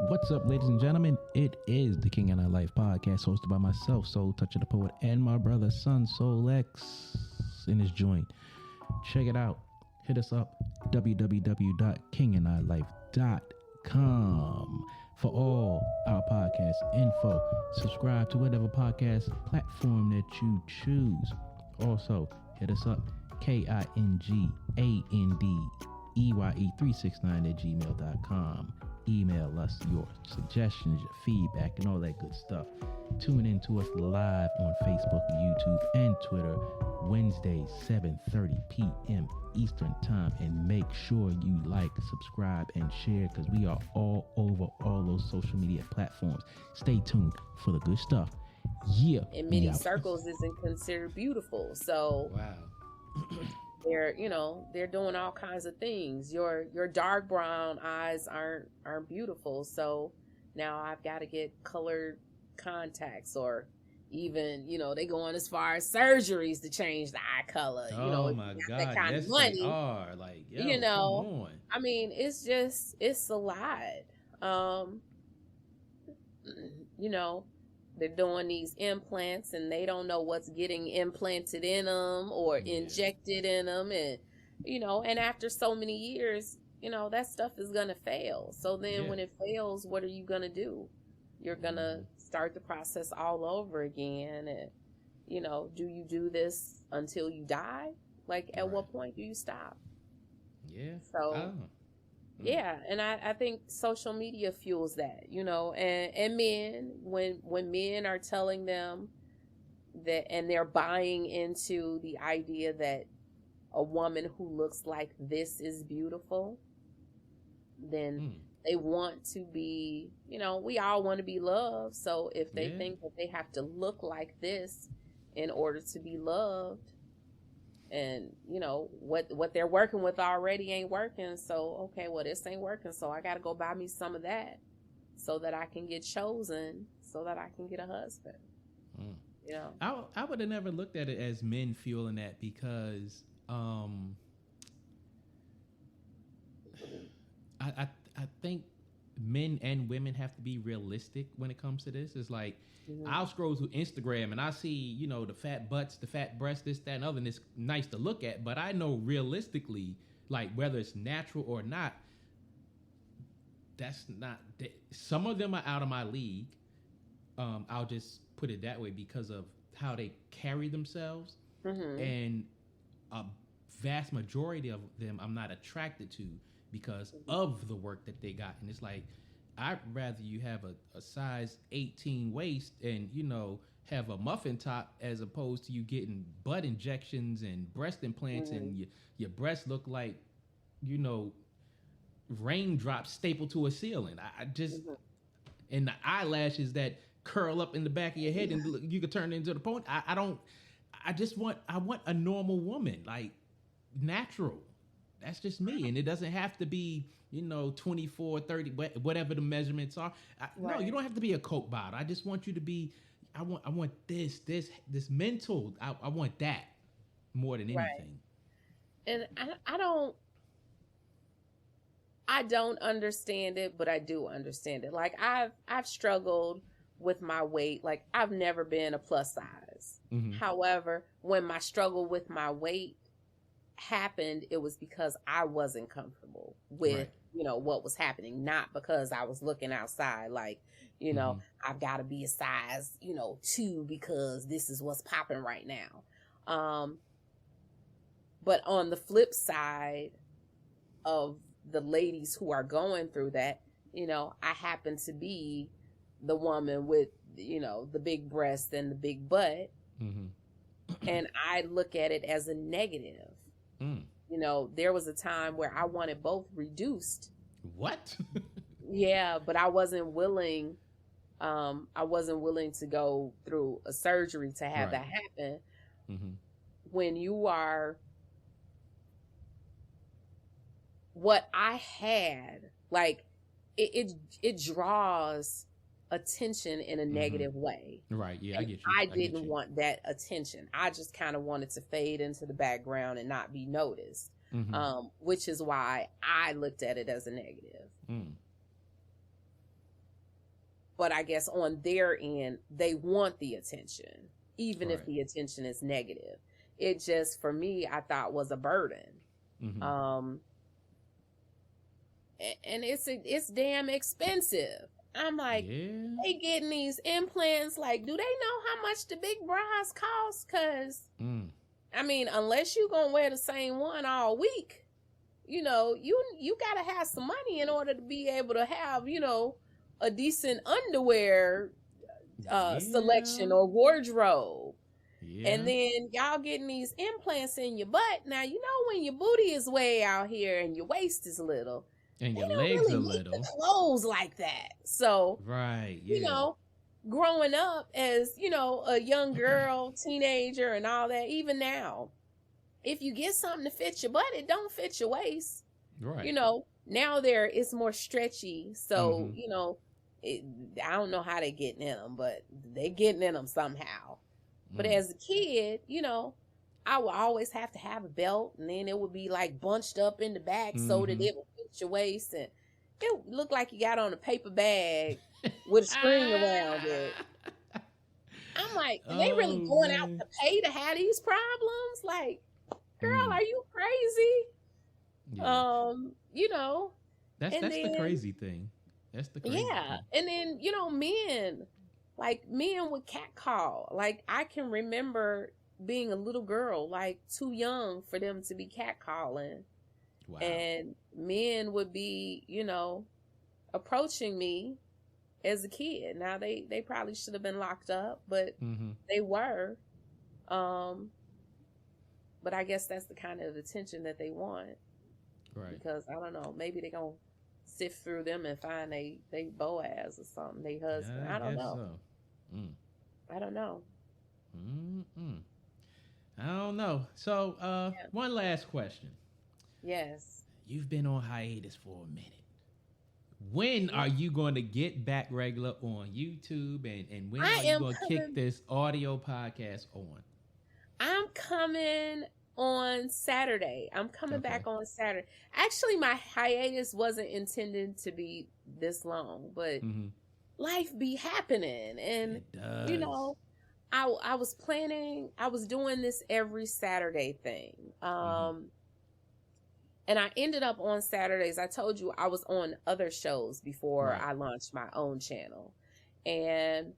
What's up, ladies and gentlemen? It is the King and I Life podcast, hosted by myself, Soul Toucher the Poet, and my brother, Son Soul X, in his joint. Check it out. Hit us up, www.kingandilife.com, for all our podcast info. Subscribe to whatever podcast platform that you choose. Also, hit us up, KINGANDEYE369@gmail.com. Email us your suggestions, your feedback, and all that good stuff. Tune in to us live on Facebook, YouTube, and Twitter, Wednesdays, 7:30 p.m. Eastern Time. And make sure you like, subscribe, and share, because we are all over all those social media platforms. Stay tuned for the good stuff. Yeah. In many circles isn't considered beautiful. So wow. they're doing all kinds of things. Your dark brown eyes aren't beautiful, so now I've got to get colored contacts, or even they going as far as surgeries to change the eye color. Oh my God, that kind yes, of money. they are. Like, yo, come on. I mean, it's a lot. They're doing these implants and they don't know what's getting implanted in them or injected in them. And, and after so many years, that stuff is going to fail. So then when it fails, what are you going to do? You're going to start the process all over again. And, do you do this until you die? Like, at what point do you stop? Yeah. So... Yeah, and I think social media fuels that, and men, when men are telling them that, and they're buying into the idea that a woman who looks like this is beautiful, then they want to be, we all want to be loved. So if they think that they have to look like this in order to be loved, and what they're working with already ain't working, so okay, well, this ain't working, so I gotta go buy me some of that so that I can get chosen, so that I can get a husband. I would have never looked at it as men fueling that, because I think men and women have to be realistic when it comes to this. It's like, I'll scroll through Instagram and I see, the fat butts, the fat breasts, this, that, and other, and it's nice to look at. But I know realistically, like, whether it's natural or not, that's not. Some of them are out of my league. I'll just put it that way, because of how they carry themselves, and a vast majority of them I'm not attracted to because of the work that they got. And it's like, I'd rather you have a size 18 waist and, have a muffin top, as opposed to you getting butt injections and breast implants and your breasts look like, raindrops stapled to a ceiling. I just, and the eyelashes that curl up in the back of your head and you could turn into the pony. I want a normal woman, like, natural. That's just me. And it doesn't have to be, 24, 30, whatever the measurements are. No, you don't have to be a Coke bottle. I just want you to be, I want this mental. I want that more than anything. And I don't understand it, but I do understand it. Like, I've struggled with my weight. Like, I've never been a plus size. However, when my struggle with my weight happened, it was because I wasn't comfortable with what was happening, not because I was looking outside like, I've got to be a size 2 because this is what's popping right now. But on the flip side of the ladies who are going through that, I happen to be the woman with the big breast and the big butt, and I look at it as a negative. There was a time where I wanted both reduced. What? Yeah, but I wasn't willing. I wasn't willing to go through a surgery to have that happen. When you are what I had, like, it draws attention in a negative way. Right. Yeah, I get you. I didn't want that attention. I just kind of wanted to fade into the background and not be noticed, which is why I looked at it as a negative. But I guess on their end, they want the attention, even if the attention is negative. It just, for me, I thought was a burden. And it's damn expensive. I'm like, they getting these implants. Like, do they know how much the big bras cost? Because, I mean, unless you going to wear the same one all week, you know, you got to have some money in order to be able to have, you know, a decent underwear selection or wardrobe. And then y'all getting these implants in your butt. Now, you know, when your booty is way out here and your waist is little, and your legs are little, clothes like that. So, you know, growing up as, you know, a young girl, teenager and all that, even now, if you get something to fit your butt, it don't fit your waist. You know, now it's more stretchy. So, you know, I don't know how they getting in them, but they getting in them somehow. But as a kid, you know, I would always have to have a belt, and then it would be like bunched up in the back so that it would fit your waist, and it looked like you got on a paper bag with a string around it. I'm like, are they really going out to pay to have these problems? Like, girl, are you crazy? You know, that's the crazy thing. That's the crazy thing. And then, you know, men would catcall. Like, I can remember being a little girl, like too young for them to be catcalling. Wow. And men would be, you know, approaching me as a kid. Now they probably should have been locked up, but they were. But I guess that's the kind of attention that they want. Right. Because I don't know, maybe they're gonna sift through them and find they Boaz or something, they husband. I don't know. So. I don't know. I don't know. So, one last question. Yes. You've been on hiatus for a minute. When are you going to get back regular on YouTube, and when are you going to kick this audio podcast on? I'm coming on Saturday. I'm coming back on Saturday. Actually, my hiatus wasn't intended to be this long, but life be happening. And, you know, I was planning, I was doing this every Saturday thing. And I ended up on Saturdays. I told you I was on other shows before I launched my own channel. And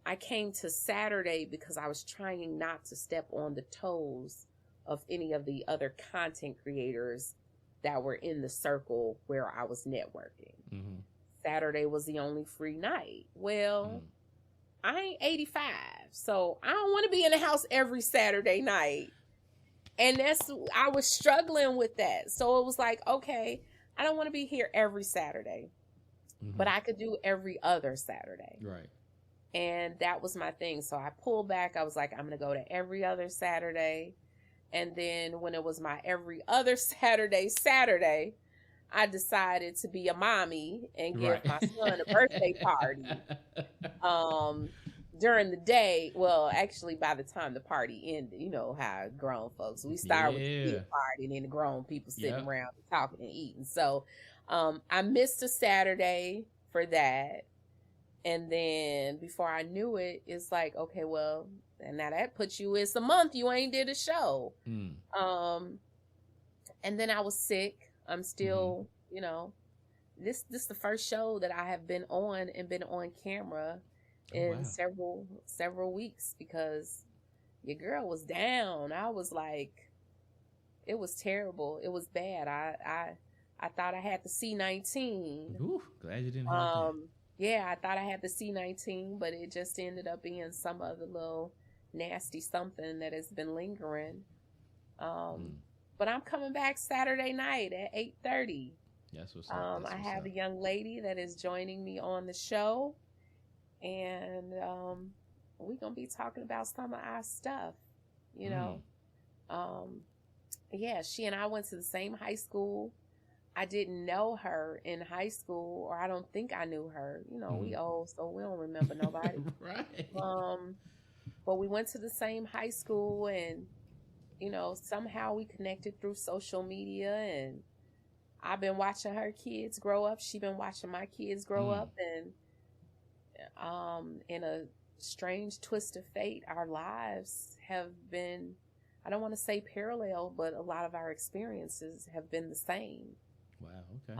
I came to Saturday because I was trying not to step on the toes of any of the other content creators that were in the circle where I was networking. Saturday was the only free night. Well, I ain't 85, so I don't want to be in the house every Saturday night. And I was struggling with that. So it was like, okay, I don't want to be here every Saturday, but I could do every other Saturday. Right. And that was my thing. So I pulled back. I was like, I'm going to go to every other Saturday. And then when it was my every other Saturday, I decided to be a mommy and give my son a birthday party. During the day, well, actually, by the time the party ended, you know how grown folks, we start with the kid party and then the grown people sitting around and talking and eating. So I missed a Saturday for that. And then before I knew it, it's like, okay, well, and now that puts you, it's a month you ain't did a show. And then I was sick. I'm still, you know, this the first show that I have been on and been on camera in several weeks, because your girl was down. I was like, it was terrible. It was bad. I thought I had the C19. Ooh, glad you didn't have that. Yeah, I thought I had the C19, but it just ended up being some other little nasty something that has been lingering. But I'm coming back Saturday night at 8:30. That's what's up. I have a young lady that is joining me on the show, and we're going to be talking about some of our stuff, you know. Yeah, she and I went to the same high school. I didn't know her in high school, or I don't think I knew her. You know, we old, so we don't remember nobody. Right. But we went to the same high school, and you know, somehow we connected through social media, and I've been watching her kids grow up. She's been watching my kids grow up, and in a strange twist of fate, our lives have been, I don't want to say parallel, but a lot of our experiences have been the same. Wow. Okay.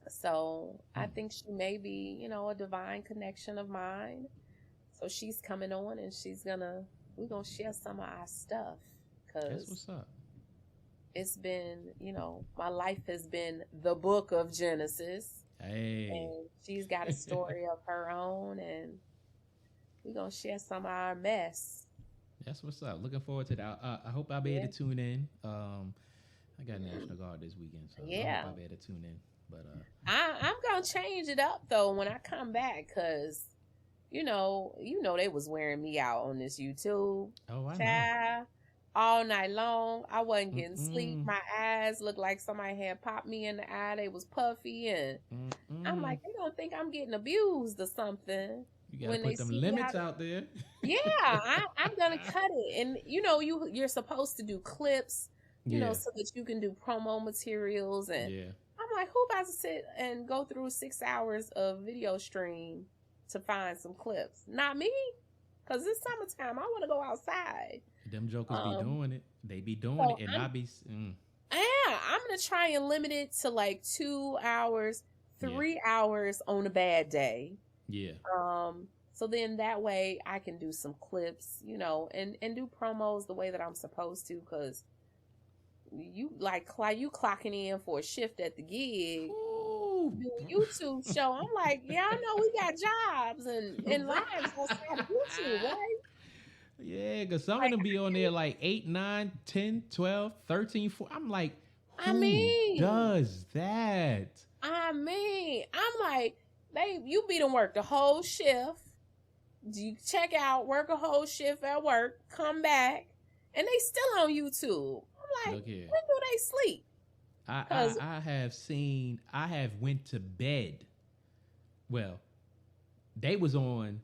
So I think she may be, you know, a divine connection of mine. So she's coming on, and we're gonna share some of our stuff, That's because what's up. it's been, you know, my life has been the book of Jennesis. Hey. And she's got a story of her own, and we're going to share some of our mess. That's what's up. Looking forward to that. I hope I'll be able to tune in. I got National Guard this weekend, so I hope I'll be able to tune in. But I'm going to change it up, though, when I come back, because, you know, they was wearing me out on this YouTube. Oh, I know. All night long. I wasn't getting sleep. My eyes looked like somebody had popped me in the eye. They was puffy, and I'm like, they don't think I'm getting abused or something. You gotta put them limits out there. Yeah, I'm gonna cut it. And you know, you're supposed to do clips, you know, so that you can do promo materials. And I'm like, who about to sit and go through 6 hours of video stream to find some clips? Not me, because it's summertime. I want to go outside. Them jokers be doing it. They be doing it, and I be. Yeah, I'm gonna try and limit it to like 2 hours, 3 hours on a bad day. Yeah. So then that way I can do some clips, you know, and do promos the way that I'm supposed to, because you clocking in for a shift at the gig. Ooh. Do a YouTube show. I'm like, yeah, I know we got jobs and lives outside of YouTube, right? Yeah, because some of them be on there like 8, 9, 10, 12, 13, 14. I'm like, who does that? I'm like, you be to work the whole shift. You check out, work a whole shift at work, come back, and they still on YouTube. I'm like, when do they sleep? I have went to bed. Well, they was on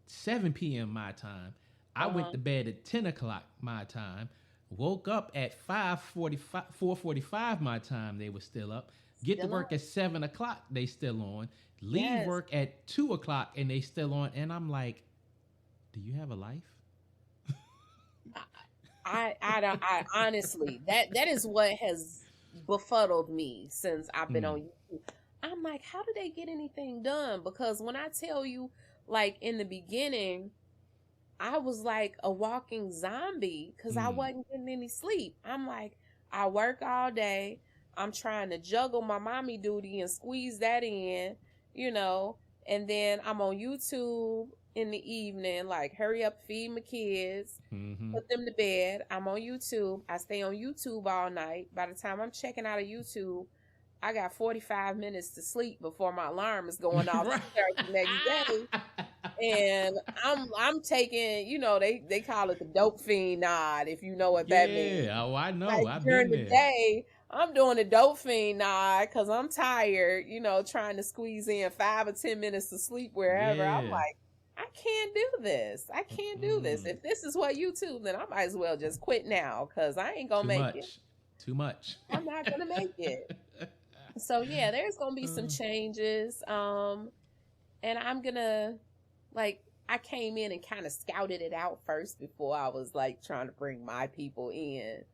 7 p.m. my time. I went to bed at 10 o'clock my time. Woke up at 4:45 my time. They were still up. Get to work at 7 o'clock. They still on. Leave work at 2 o'clock and they still on. And I'm like, do you have a life? I honestly, that is what has befuddled me since I've been on YouTube. I'm like, how do they get anything done? Because when I tell you, like in the beginning, I was like a walking zombie because I wasn't getting any sleep. I'm like, I work all day. I'm trying to juggle my mommy duty and squeeze that in, you know, and then I'm on YouTube in the evening, like hurry up, feed my kids, put them to bed. I'm on YouTube. I stay on YouTube all night. By the time I'm checking out of YouTube, I got 45 minutes to sleep before my alarm is going off the next day. And I'm taking, you know, they call it the dope fiend nod, if you know what that means. Yeah, oh, I know. Like, I've during been the there. day, I'm doing the dope fiend nod because I'm tired, you know, trying to squeeze in 5 or 10 minutes of sleep wherever. Yeah. I'm like, I can't do this. I can't do this. If this is what YouTube, then I might as well just quit now because I ain't going to make it. Too much. I'm not going to make it. So, yeah, there's going to be some changes. And I'm going to, like, I came in and kind of scouted it out first before I was, like, trying to bring my people in.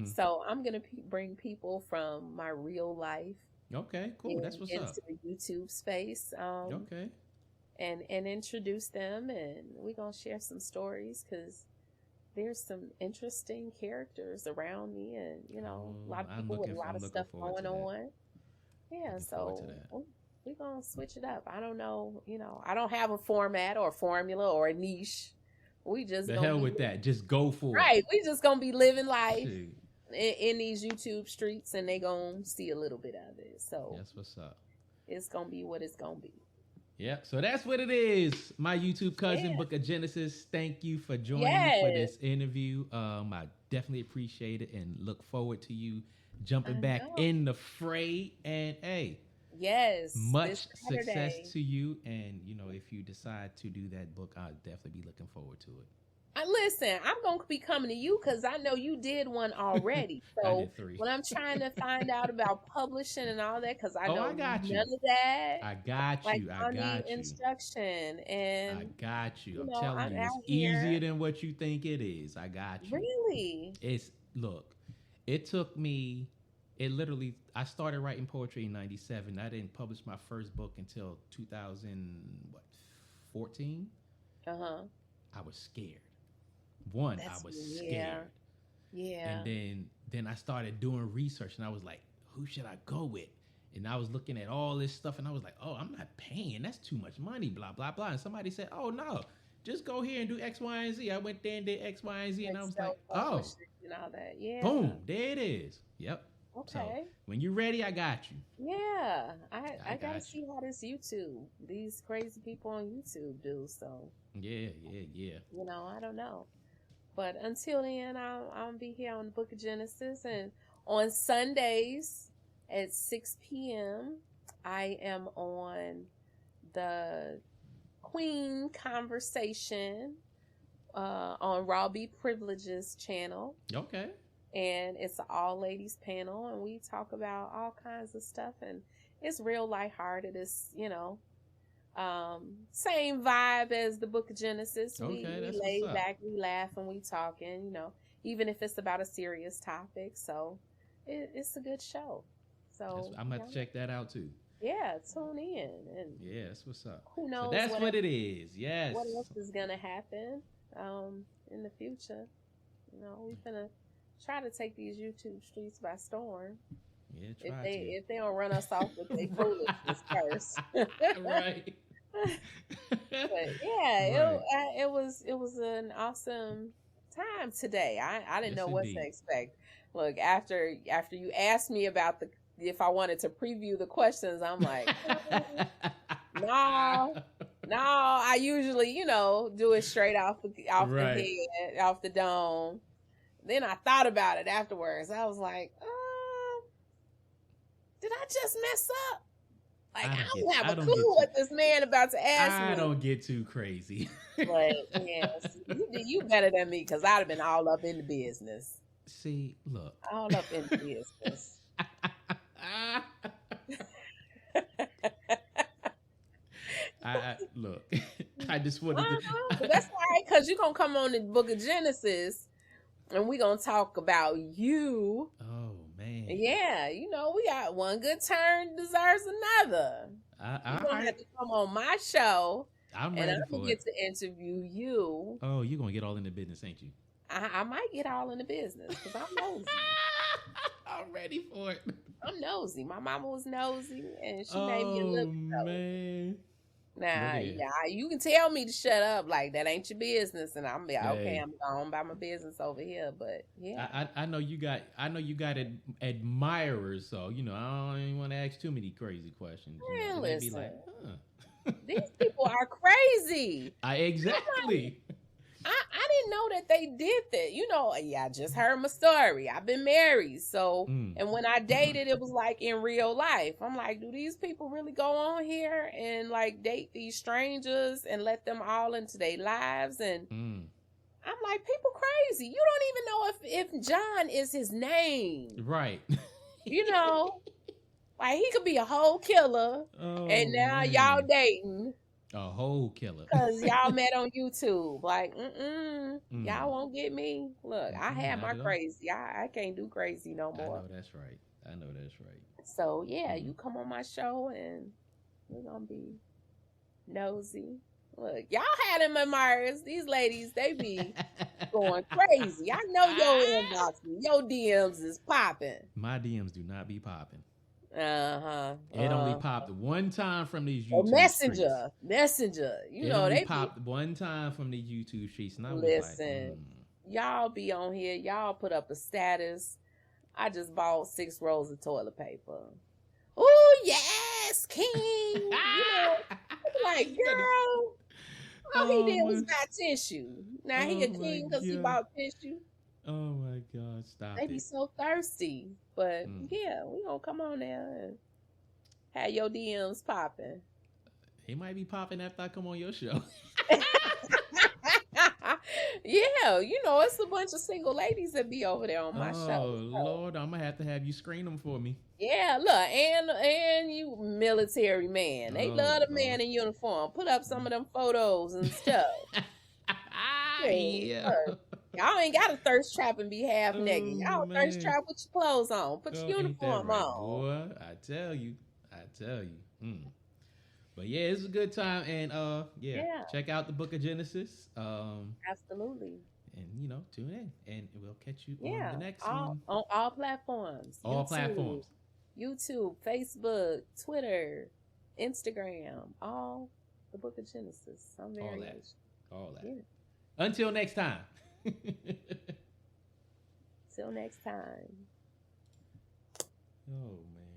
So I'm going to bring people from my real life. Okay, cool. That's what's up. Into the YouTube space. Okay. And introduce them, and we're going to share some stories because there's some interesting characters around me, and, you know, a lot of people with a lot of stuff going on. Yeah, so we're going to switch it up. I don't know, you know, I don't have a format or a formula or a niche. We just the hell with that. Just go for it. Right. We just going to be living life in these YouTube streets, and they going to see a little bit of it. So that's what's up. It's going to be what it's going to be. Yeah, so that's what it is. My YouTube cousin, Book of Jennesis. Thank you for joining me for this interview. I definitely appreciate it and look forward to you jumping I back know. in the fray. And hey, Yes, much this success Saturday. to you. And if you decide to do that book, I'll definitely be looking forward to Listen, I'm gonna be coming to you because I know you did one it. already. I So did 3. when I'm trying to find out about publishing and all that, because I Oh, I know got you. none of that, I got like you. I I need got you. instruction, I and got you. I'm telling I'm you, it's out easier here. than what you think it is. I got you. Really? It's look, it took me. It literally. I started writing poetry in '97. I didn't publish my first book until 2014. Uh-huh. I was scared. One, I That's was yeah. scared, Yeah. and then I started doing research, and I was like, who should I go with? And I was looking at all this stuff, and I was like, oh, I'm not paying. That's too much money. Blah blah blah. And somebody said, oh no, just go here and do X, Y, and Z. I went there and did X, Y, and Z, and I was like, oh, And all that. Yeah. boom, there it is. Yep. So Okay. when you're ready, I got you. Yeah. I gotta got see how this YouTube, these crazy people on YouTube do. So, Yeah. I don't know. But until then, I'll be here on the Book of Genesis, and on Sundays at 6 p.m. I am on the Queen Conversation on Robbie Privileges channel, Okay. and it's an all ladies panel, and we talk about all kinds of stuff, and it's real lighthearted. It's same vibe as the Book of Genesis. Okay, We that's lay what's up. back, we laugh, and we talking. Even if it's about a serious topic. So it's a good show. So I'm gonna have to check that out too. yeah, tune in, and Yeah, that's what's up. who knows So that's what it is. Yes. what else is gonna happen in the future. We're gonna try to take these YouTube streets by storm. Yeah, If try they don't run us off with their foolishness first. to. Right. But yeah, Right. it was an awesome time today. I didn't Yes, know what to indeed. expect. Look, after you asked me about if I wanted to preview the questions, I'm like, no. I usually do it straight off the Right. head, off the dome. Then I thought about it afterwards. I was like, did I just mess up? Like, I don't have a clue what this man about to ask me. I don't get too crazy. But yes, you better than me, because I'd have been all up in the business. See, look. All up in the business. Look. I just wanted to. But that's all right, because you're going to come on the Book of Genesis, and we're going to talk about you. Oh man. Yeah, we got one good turn deserves another. You're going to have to come on my show, I'm and ready I'm going for to it. get to interview you. Oh, you're gonna get all in the business, ain't you? I might get all in the business, because I'm nosy. I'm ready for it. I'm nosy. My mama was nosy, and she made me a little nosy. Man. Now, Yeah. you can tell me to shut up, like that ain't your business, and I'm like, okay, Hey. I'm going by my business over here. But yeah, I know you got admirers, so I don't even want to ask too many crazy questions. Man, They be listen. like, these people are crazy. exactly. I didn't know that they did that. I just heard my story. I've been married, so and when I dated, it was like in real life. I'm like, do these people really go on here and like date these strangers and let them all into their lives? And I'm like, people crazy. You don't even know if John is his name. Right. Like he could be a whole killer, and now man. y'all dating. A whole killer. Because y'all met on YouTube. Like, y'all won't get me. Look, I had my crazy. I can't do crazy no more. I know that's right. So, yeah, you come on my show and we're going to be nosy. Look, y'all had them admirers. These ladies, they be going crazy. I know your inbox, your DMs is popping. My DMs do not be popping. Uh-huh. It only popped one time from these YouTube Messenger. It only popped one time from the YouTube streets, and I was listen, y'all be on here. Y'all put up a status. I just bought 6 rolls of toilet paper. Oh yes, king. Like, girl, all he did was buy tissue. Now he a king because he bought tissue. Oh my God, stop They be it. so thirsty. But yeah, we gonna come on there and have your DMs popping. He might be popping after I come on your show. Yeah, it's a bunch of single ladies that be over there on my show. Oh So. Lord, I'm gonna have to have you screen them for me. Yeah, look, and you military man. They Oh love the Lord. man in uniform. Put up some of them photos and stuff. Yeah. Y'all ain't got to thirst trap and be half naked. Oh Y'all thirst man. trap with your clothes on. Put Oh, your ain't that uniform right, on. boy? I tell you. But yeah, it's a good time, and Yeah. check out the Book of Genesis. Absolutely. And tune in, and we'll catch you on Yeah. the next On one. all platforms. All platforms. YouTube, Facebook, Twitter, Instagram, all the Book of Genesis. Some variation. All that. Yeah. Until next time. Till next time. Oh man.